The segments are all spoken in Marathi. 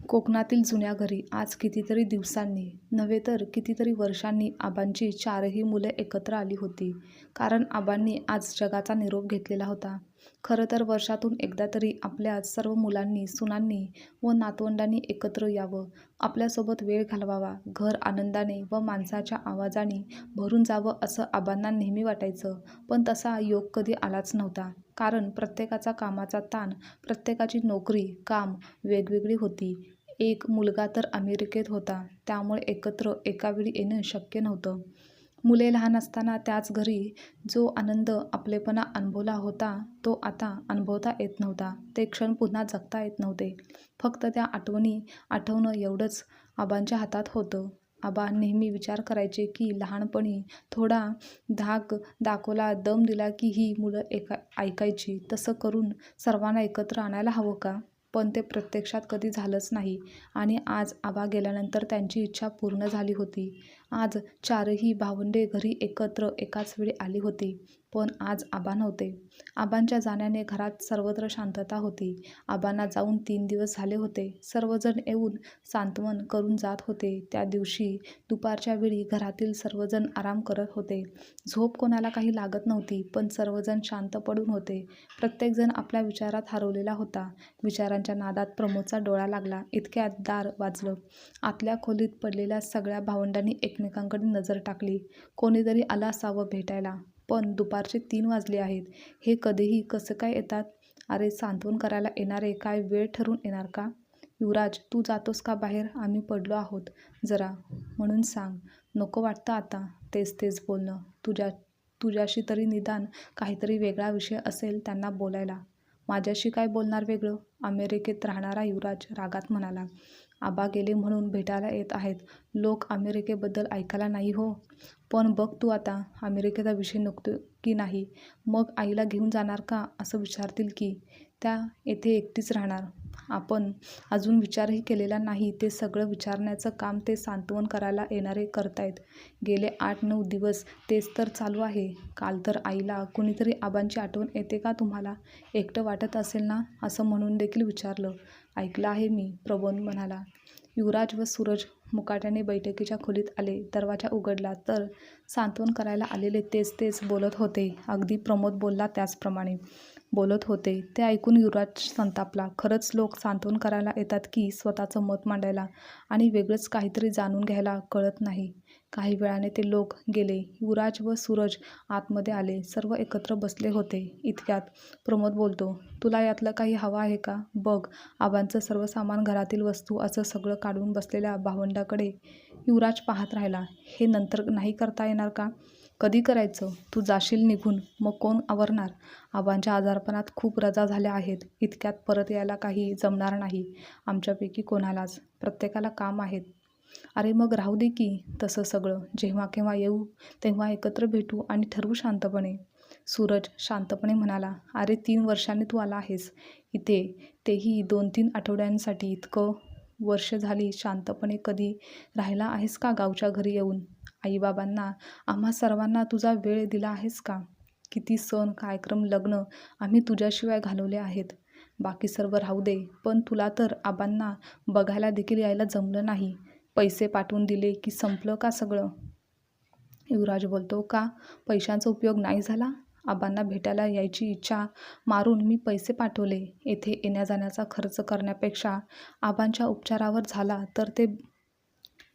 कोकणातील जुन्या घरी आज कितीतरी दिवसांनी नव्हे तर कितीतरी वर्षांनी आबांची चारही मुले एकत्र आली होती. कारण आबांनी आज जगाचा निरोप घेतलेला होता. खरं तर वर्षातून एकदा तरी आपल्या सर्व मुलांनी, सुनांनी व नातवंडांनी एकत्र यावं, आपल्यासोबत वेळ घालवावा, घर आनंदाने व माणसाच्या आवाजाने भरून जावं असं आबांना नेहमी वाटायचं. पण तसा योग कधी आलाच नव्हता. कारण प्रत्येकाचा कामाचा ताण, प्रत्येकाची नोकरी, काम वेगवेगळी होती. एक मुलगा तर अमेरिकेत होता, त्यामुळे एकत्र एकावेळी येणं शक्य नव्हतं. मुले लहान असताना त्याच घरी जो आनंद, आपलेपणा अनुभवला होता, तो आता अनुभवता येत नव्हता. ते क्षण पुन्हा जगता येत नव्हते. फक्त त्या आठवणी आठवणं एवढंच आबांच्या हातात होतं. आबा नेहमी विचार करायचे की लहानपणी थोडा धाक दाखवला, दम दिला की ही मुलं ऐकायची. तसं करून सर्वांना एकत्र आणायला हवं का? पण ते प्रत्यक्षात कधी झालंच नाही. आणि आज आबा गेल्यानंतर त्यांची इच्छा पूर्ण झाली होती. आज चारही भावंडे घरी एकत्र एकाच वेळी आली होती. पण आज आबा नव्हते. आबांच्या जाण्याने घरात सर्वत्र शांतता होती. आबांना जाऊन 3 दिवस झाले होते. सर्वजण येऊन सांत्वन करून जात होते. त्या दिवशी दुपारच्या वेळी घरातील सर्वजण आराम करत होते. झोप कोणाला काही लागत नव्हती, पण सर्वजण शांत पडून होते. प्रत्येकजण आपल्या विचारात हरवलेला होता. विचारांच्या नादात प्रमोदचा डोळा लागला. इतक्यात दार वाजलं. आतल्या खोलीत पडलेल्या सगळ्या भावंडांनी एकमेकांकडे नजर टाकली. कोणीतरी आलं असावं भेटायला. पण दुपारचे 3 वाजले आहेत. हे कधीही कसं काय येतात? अरे, सांत्वन करायला येणारे काय वेळ ठरवून येणार का? युवराज, तू जातोस का बाहेर? आम्ही पडलो आहोत जरा, म्हणून सांग. नको वाटतं आता तेच तेच बोलणं. तुझ्याशी तरी निदान काहीतरी वेगळा विषय असेल त्यांना बोलायला. माझ्याशी काय बोलणार वेगळं? अमेरिकेत राहणारा युवराज रागात म्हणाला. आबा गेले म्हणून भेटायला येत आहेत लोक, अमेरिकेबद्दल ऐकायला नाही हो. पण बघ तू आता, अमेरिकेचा विषय निघतो की नाही, मग आईला घेऊन जाणार का असं विचारतील की. त्या येथे एकटीच राहणार. आपण अजून विचारही केलेला नाही. ते सगळं विचारण्याचं काम ते सांत्वन करायला येणारे करतायत. गेले 8-9 दिवस तेच तर चालू आहे. काल तर आईला कुणीतरी आबांची आठवण येते का तुम्हाला? एकटं वाटत असेल ना, असं म्हणून देखील विचारलं. ऐकलं आहे मी, प्रमोद म्हणाला. युवराज व सूरज मुकाट्याने बैठकीच्या खोलीत आले. दरवाजा उघडला तर सांत्वन करायला आलेले तेच बोलत होते. अगदी प्रमोद बोलला त्याचप्रमाणे बोलत होते. ते ऐकून युवराज संतापला. खरंच लोक सांत्वन करायला येतात की स्वतःचं मत मांडायला आणि वेगळंच काहीतरी जाणून घ्यायला कळत नाही. काही वेळाने ते लोक गेले. युवराज व सूरज आतमध्ये आले. सर्व एकत्र बसले होते. इतक्यात प्रमोद बोलतो, तुला यातलं काही हवं आहे का? बघ, आबांचं सर्व सामान, घरातील वस्तू असं सगळं काढून बसलेल्या भावंडाकडे युवराज पाहत राहिला. हे नंतर नाही करता येणार का? कधी करायचं? तू जाशील निघून, मग कोण आवरणार? आबांच्या आजारपणात खूप रजा झाल्या आहेत. इतक्यात परत यायला काही जमणार नाही आमच्यापैकी कोणालाच. प्रत्येकाला काम आहेत. अरे मग राहू दे की तसं सगळं. जेव्हा केव्हा येऊ तेव्हा एकत्र भेटू आणि ठरवू शांतपणे. सूरज शांतपणे म्हणाला. अरे 3 वर्षांनी तू आला आहेस इथे, तेही 2-3 आठवड्यांसाठी. इतकं वर्ष झाली शांतपणे कधी राहिला आहेस का गावच्या घरी येऊन? आईबाबांना, आम्हा सर्वांना तुझा वेळ दिला आहेस का? किती सण, कार्यक्रम, लग्न आम्ही तुझ्याशिवाय घालवले आहेत. बाकी सर्व राहू दे, पण तुला तर आबांना बघायला देखील यायला जमलं नाही. पैसे पाठवून दिले की संपलं का सगळं? युवराज बोलतो, का पैशांचा उपयोग नाही झाला? आबांना भेटायला यायची इच्छा मारून मी पैसे पाठवले. येथे येण्या-जाण्याचा खर्च करण्यापेक्षा आबांच्या उपचारावर झाला तर ते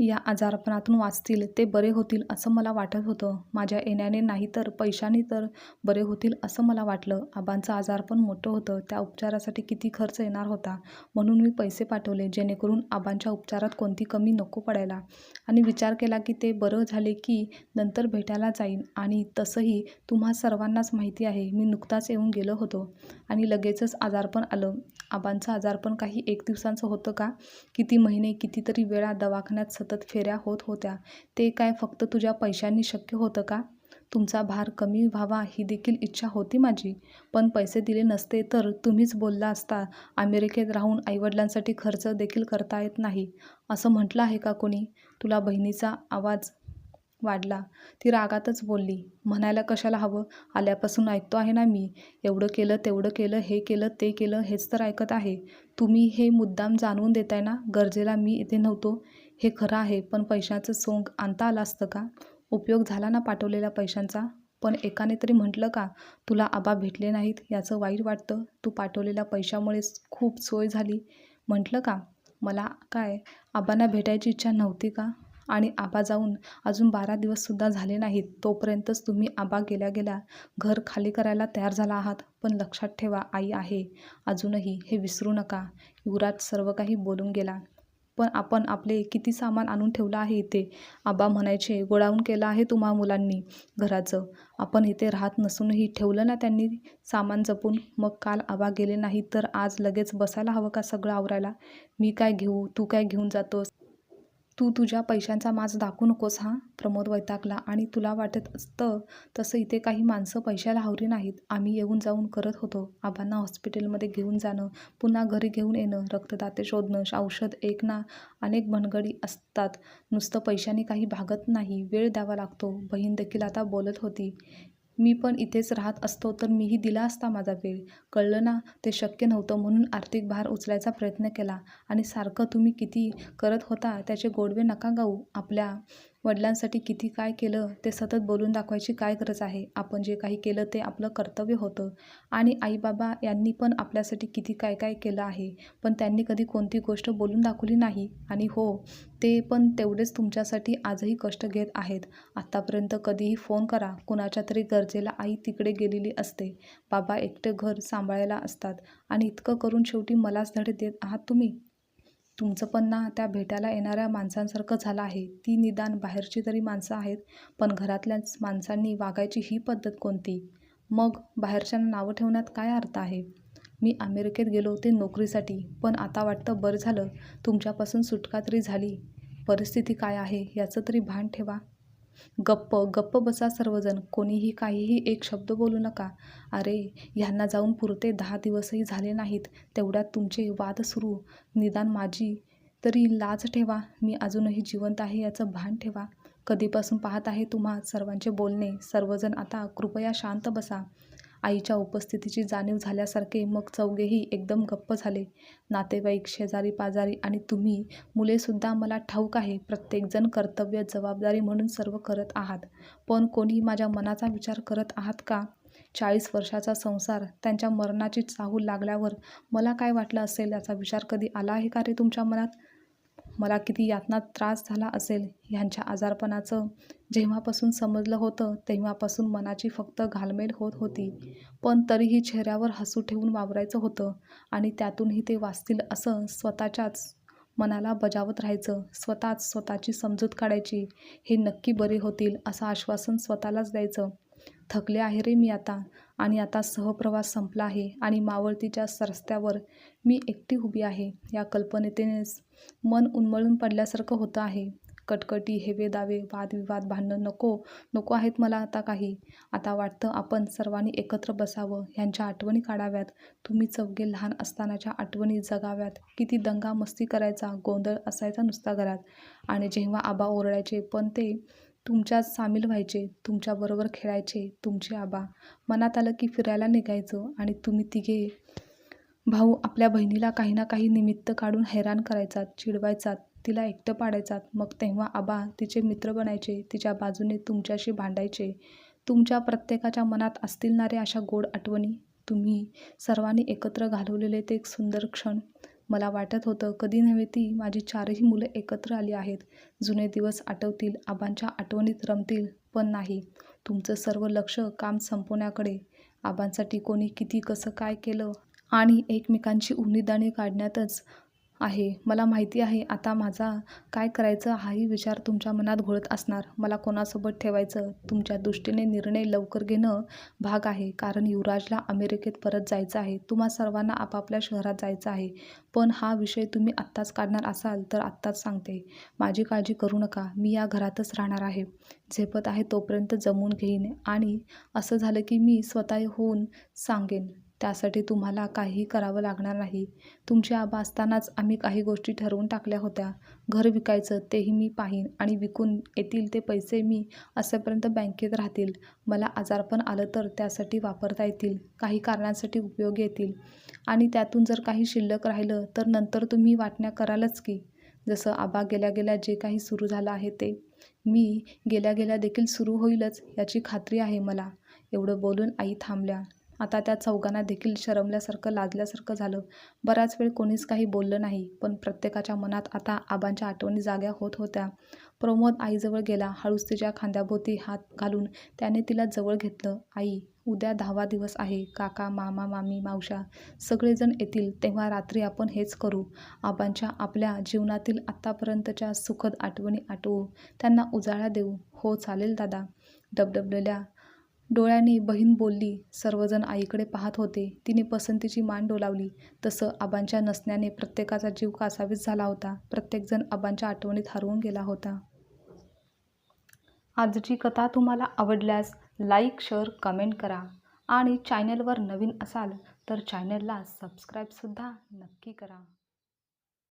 या आजारपणातून वाचतील, ते बरे होतील असं मला वाटत होतं. माझ्या येण्याने नाही तर पैशांनी तर बरे होतील असं मला वाटलं. आबांचं आजारपण मोठं होतं. त्या उपचारासाठी किती खर्च येणार होता, म्हणून मी पैसे पाठवले, जेणेकरून आबांच्या उपचारात कोणती कमी नको पडायला. आणि विचार केला की ते बरं झाले की नंतर भेटायला जाईन. आणि तसंही तुम्हा सर्वांनाच माहिती आहे, मी नुकताच येऊन गेलो होतो आणि लगेचच आजारपण आलं. आबांचं आजारपण काही 1 दिवसांचं होतं का? किती महिने, कितीतरी वेळा दवाखान्यात सतत फेऱ्या होत होत्या. ते काय फक्त तुझ्या पैशांनी शक्य होतं का? तुमचा भार कमी व्हावा ही देखील इच्छा होती माझी. पण पैसे दिले नसते तर तुम्हीच बोलला असता, अमेरिकेत राहून आईवडिलांसाठी खर्च देखील करता येत नाही असं म्हटलं आहे का कोणी? तुला बहिणीचा आवाज वाढला. ती रागातच बोलली, म्हणायला कशाला हवं? आल्यापासून ऐकतो आहे ना मी. एवढं केलं, तेवढं केलं, हे केलं, ते केलं, हेच तर ऐकत आहे. तुम्ही हे मुद्दाम जाणवून देताय ना? गरजेला मी इथे नव्हतो, हे खरं आहे. पण पैशाचं सोंग आणता आलं असतं का? उपयोग झाला ना पाठवलेल्या पैशांचा? पण एकाने तरी म्हटलं का, तुला आबा भेटले नाहीत याचं वाईट वाटतं? तू पाठवलेल्या पैशामुळेच खूप सोय झाली म्हटलं का? मला काय आबांना भेटायची इच्छा नव्हती का? आणि आबा जाऊन अजून 12 दिवससुद्धा झाले नाहीत, तोपर्यंतच तुम्ही आबा गेल्या गेल्या घर खाली करायला तयार झाला आहात. पण लक्षात ठेवा, आई आहे अजूनही, हे विसरू नका. युवराज सर्व काही बोलून गेला. पण आपण आपले किती सामान आणून ठेवलं आहे इथे. आबा म्हणायचे, गोडाऊन केलं आहे तुम्हा मुलांनी घराचं. आपण इथे राहत नसूनही ठेवलं ना त्यांनी सामान जपून. मग काल आबा गेले नाही तर आज लगेच बसायला हवं का सगळं आवरायला? मी काय घेऊ, तू काय घेऊन जातोस? तू तुझ्या पैशांचा माज दाखवू नकोस हां. प्रमोद वैतागला. आणि तुला वाटत असतं तसं इथे काही माणसं पैशाला हावरी नाहीत. आम्ही येऊन जाऊन करत होतो. आबांना हॉस्पिटलमध्ये घेऊन जाणं, पुन्हा घरी घेऊन येणं, रक्तदाते शोधणं, औषध, एक ना अनेक भानगडी असतात. नुसतं पैशाने काही भागत नाही, वेळ द्यावा लागतो. बहीण देखील आता बोलत होती, मी पण इथेच राहत असतो तर मीही दिला असता माझा वेळ. कळलं ना, ते शक्य नव्हतं म्हणून आर्थिक भार उचलायचा प्रयत्न केला. आणि सारखं तुम्ही किती करत होता त्याचे गोडवे नका गाऊ. आपल्या वडिलांसाठी किती काय केलं ते सतत बोलून दाखवायची काय गरज आहे? आपण जे काही केलं ते आपलं कर्तव्य होतं. आणि आईबाबा यांनी पण आपल्यासाठी किती काय काय केलं आहे. पण त्यांनी कधी कोणती गोष्ट बोलून दाखवली नाही. आणि हो, ते पण तेवढेच तुमच्यासाठी आजही कष्ट घेत आहेत. आत्तापर्यंत कधीही फोन करा, कुणाच्या तरी गरजेला आई तिकडे गेलेली असते. बाबा एकटे घर सांभाळायला असतात. आणि इतकं करून शेवटी मलाच धडे देत आहात तुम्ही. तुमचं पण ना त्या भेटायला येणाऱ्या माणसांसारखं झालं आहे. ती निदान बाहेरची तरी माणसं आहेत, पण घरातल्याच माणसांनी वागायची ही पद्धत कोणती? मग बाहेरच्यांना नावं ठेवण्यात काय अर्थ आहे? मी अमेरिकेत गेलो ते नोकरीसाठी, पण आता वाटतं बरं झालं तुमच्यापासून सुटका तरी झाली. परिस्थिती काय आहे याचं तरी भान ठेवा. गप्प गप्प बसा सर्वजण. कोणीही काहीही एक शब्द बोलू नका. अरे, ह्यांना जाऊन पुरते 10 दिवसही झाले नाहीत, तेवढ्यात तुमचे वाद सुरू. निदान माझी तरी लाज ठेवा. मी अजूनही जिवंत आहे याचं भान ठेवा. कधीपासून पाहत आहे तुम्हा सर्वांचे बोलणे. सर्वजण आता कृपया शांत बसा. आईच्या उपस्थितीची जाणीव झाल्यासारखे मग चौघेही एकदम गप्प झाले. नातेवाईक, शेजारी पाजारी आणि तुम्ही मुलेसुद्धा. मला ठाऊक आहे प्रत्येकजण कर्तव्य, जबाबदारी म्हणून सर्व करत आहात. पण कोणी माझ्या मनाचा विचार करत आहात का? 40 वर्षाचा संसार त्यांच्या मरणाची चाहूल लागल्यावर मला काय वाटलं असेल याचा विचार कधी आला आहे का रे तुमच्या मनात? मला किती यातना त्रास झाला असेल ह्यांच्या आजारपणाचं. जेव्हापासून समजलं होतं तेव्हापासून मनाची फक्त घालमेल होत होती. पण तरीही चेहऱ्यावर हसू ठेवून वावरायचं होतं. आणि त्यातूनही ते वाचतील असं स्वतःच्याच मनाला बजावत राहायचं. स्वतःच स्वतःची समजूत काढायची. हे नक्की बरे होतील असं आश्वासन स्वतःलाच द्यायचं. थकले आहे रे मी आता. आणि आता सहप्रवास संपला आहे आणि मावळतीच्या रस्त्यावर मी एकटी उभी आहे. या कल्पनेनेच मन उन्मळून पडल्यासारखं होतं आहे. कटकटी, हेवे दावे, वादविवाद, भांडणं नको नको आहेत मला आता काही. आता वाटतं आपण सर्वांनी एकत्र बसावं, ह्यांच्या आठवणी काढाव्यात. तुम्ही चौघे लहान असतानाच्या आठवणी जगाव्यात. किती दंगा मस्ती करायचा, गोंधळ असायचा नुसता घरात. आणि जेव्हा आबा ओरडायचे पण ते तुमच्यात सामील व्हायचे, तुमच्याबरोबर खेळायचे. तुमचे आबा मनात आलं की फिरायला निघायचं. आणि तुम्ही तिघे भाऊ आपल्या बहिणीला काही ना काही निमित्त काढून हैराण करायचात, चिडवायचात, तिला एकटं पाडायचात. मग तेव्हा आबा तिचे मित्र बनायचे, तिच्या बाजूने तुमच्याशी भांडायचे. तुमच्या प्रत्येकाच्या मनात असतील ना रे अशा गोड आठवणी? तुम्ही सर्वांनी एकत्र घालवलेले ते एक सुंदर क्षण. मला वाटत होतं कधी नव्हे ती माझी 4ही मुलं एकत्र आली आहेत. जुने दिवस आठवतील, आबांच्या आठवणीत रमतील. पण नाही, तुमचं सर्व लक्ष काम संपवण्याकडे. आबांसाठी कोणी किती कसं काय केलं आणि एकमेकांची उणीधणे काढण्यातच आहे. मला माहिती आहे आता माझा काय करायचं हाही विचार तुमच्या मनात घोळत असणार. मला कोणासोबत ठेवायचं? तुमच्या दृष्टीने निर्णय लवकर घेणं भाग आहे. कारण युवराजला अमेरिकेत परत जायचं आहे. तुम्हा सर्वांना आपापल्या शहरात जायचं आहे. पण हा विषय तुम्ही आत्ताच काढणार असाल तर आत्ताच सांगते, माझी काळजी करू नका. मी या घरातच राहणार आहे. झेपत आहे तोपर्यंत जमवून घेईन. आणि असं झालं की मी स्वतः होऊन सांगेन. त्यासाठी तुम्हाला काहीही करावं लागणार नाही. तुमचे आबा असतानाच आम्ही काही गोष्टी ठरवून टाकल्या होत्या. घर विकायचं तेही मी पाहीन आणि विकून येतील ते पैसे मी असेपर्यंत बँकेत राहतील. मला आजारपण आलं तर त्यासाठी वापरता येतील, काही कारणांसाठी उपयोगी येतील आणि त्यातून जर काही शिल्लक राहिलं तर नंतर तुम्ही वाटण्या करालच की. जसं आबा गेल्या गेल्या जे काही सुरू झालं आहे ते मी गेल्या गेल्या देखील सुरू होईलच याची खात्री आहे मला. एवढं बोलून आई थांबल्या. आता त्या चौघांना देखील शरमल्यासारखं, लाजल्यासारखं झालं. बराच वेळ कोणीच काही बोललं नाही, पण प्रत्येकाच्या मनात आता आबांच्या आठवणी जाग्या होत होत्या. प्रमोद आईजवळ गेला. हळूच तिच्या खांद्याभोवती हात घालून त्याने तिला जवळ घेतलं. आई, उद्या 10वा दिवस आहे. काका, मामा, मामी, मावश्या सगळेजण येतील तेव्हा रात्री आपण हेच करू. आबांच्या आपल्या जीवनातील आत्तापर्यंतच्या सुखद आठवणी आठवू, त्यांना उजाळा देऊ. हो चालेल दादा. डबडबलेल्या डोळ्यांनी बहीण बोलली. सर्वजण आईकडे पाहत होते. तिने पसंतीची मान डोलावली. तसं आबांच्या नसण्याने प्रत्येकाचा जीव कासावीस झाला होता. प्रत्येकजण आबांच्या आठवणीत हरवून गेला होता. आजची कथा तुम्हाला आवडल्यास लाईक, शेअर, कमेंट करा आणि चॅनलवर नवीन असाल तर चॅनलला सबस्क्राईबसुद्धा नक्की करा.